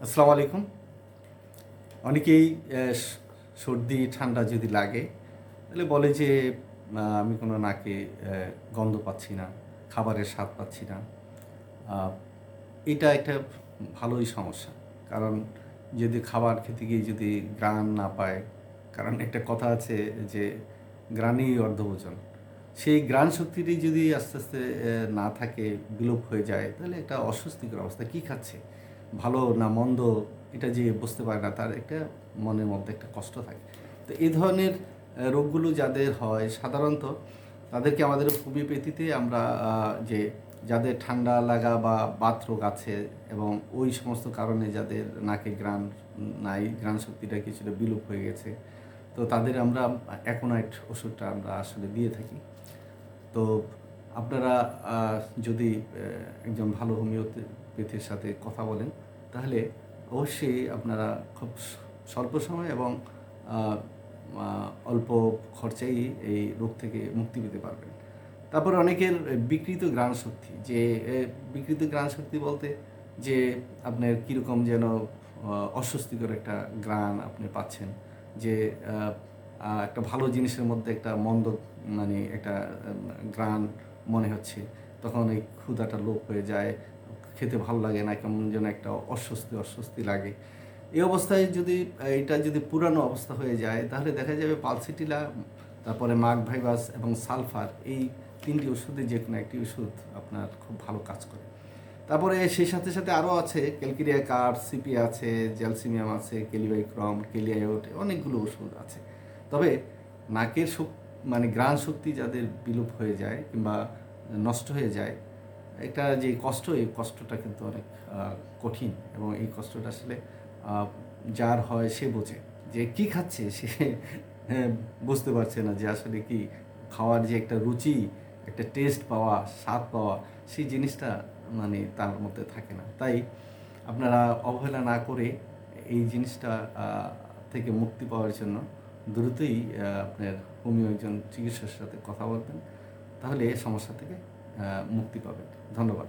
আসসালামু আলাইকুম। অনেকেই সর্দি ঠান্ডা যদি লাগে তাহলে বলে যে আমি কোনো নাকে গন্ধ পাচ্ছি না, খাবারের স্বাদ পাচ্ছি না। আ এটা একটা ভালোই সমস্যা। কারণ যদি খাবার খেতে গিয়ে যদি ঘ্রাণ না পায়, কারণ একটা কথা আছে যে ঘ্রাণেই অর্ধভোজন। সেই ঘ্রাণ শক্তিটি যদি আস্তে, আস্তে না থাকে, বিলোপ হয়ে যায় তাহলে একটা অস্বস্তিকর অবস্থা। কি খাচ্ছে? ভালো না মন্দ এটা যে বুঝতে পারে না তার একটা মনের মধ্যে একটা কষ্ট থাকে। তো এই ধরনের রোগগুলো যাদের হয় সাধারণত তাদেরকে আমাদের হোমিওপ্যাথিতে আমরা যে যাদের ঠান্ডা লাগা বা বাতরোগ আছে এবং ওই সমস্ত কারণে যাদের নাকে ঘ্রাণ নাই, ঘ্রাণ শক্তিটা কিছুটা বিলোপ হয়ে গেছে, তো তাদের আমরা অ্যাকোনাইট ওষুধটা আমরা আসলে দিয়ে থাকি। তো আপনারা যদি একজন ভালো হোমিওপ্যাথির সাথে কথা বলেন তাহলে অবশ্যই আপনারা খুব স্বল্প সময় এবং আ আ অল্প খরচেই এই রোগ থেকে মুক্তি পেতে পারবেন। তারপরে অনেকের বিকৃত ঘ্রাণশক্তি যে বিকৃত ঘ্রাণশক্তি বলতে যে আপনার কীরকম যেন অস্বস্তিকর একটা ঘ্রাণ আপনি পাচ্ছেন। যে আ আ একটা ভালো জিনিসের মধ্যে একটা মন্দ মানে একটা ঘ্রাণ মনে হচ্ছে। তখন এই ক্ষুধাটা লোপ হয়ে যায়। খেতে ভালো লাগে না। কেমন যেন একটা অস্বস্তি, অস্বস্তি লাগে। এই অবস্থায় যদি এটা যদি পুরানো অবস্থা হয়ে যায় তাহলে দেখা যাবে পালসিটিলা, তারপরে মার্ক ভাইবাস এবং সালফার এই ৩ টি ওষুধের যেকোনো একটি ওষুধ আপনার খুব ভালো কাজ করে। তারপরে সেই সাথে, সাথে আরও আছে ক্যালকেরিয়া কার্ব, সিপি আছে, জ্যালসিমিয়াম আছে, কেলিবাইক্রম, কেলিয়ায়োট অনেকগুলো ওষুধ আছে। তবে নাকের মানে ঘ্রাণ শক্তি যাদের বিলোপ হয়ে যায় কিংবা নষ্ট হয়ে যায়, এটা যে কষ্ট এই কষ্টটা কিন্তু অনেক আ কঠিন এবং এই কষ্টটা আসলে আ যার হয় সে বোঝে। যে কি খাচ্ছে সে হ্যাঁ, বুঝতে পারছে না যে আসলে কি খাওয়ার যে একটা রুচি, একটা টেস্ট পাওয়া, স্বাদ পাওয়া সেই জিনিসটা মানে তার মধ্যে থাকে না। তাই আপনারা অবহেলা না করে এই জিনিসটা আ থেকে মুক্তি পাওয়ার জন্য দ্রুতই আপনার হোমিও একজন চিকিৎসকের সাথে কথা বলবেন। তাহলে এই সমস্যা থেকে মুক্তি পাবেন। ধন্যবাদ।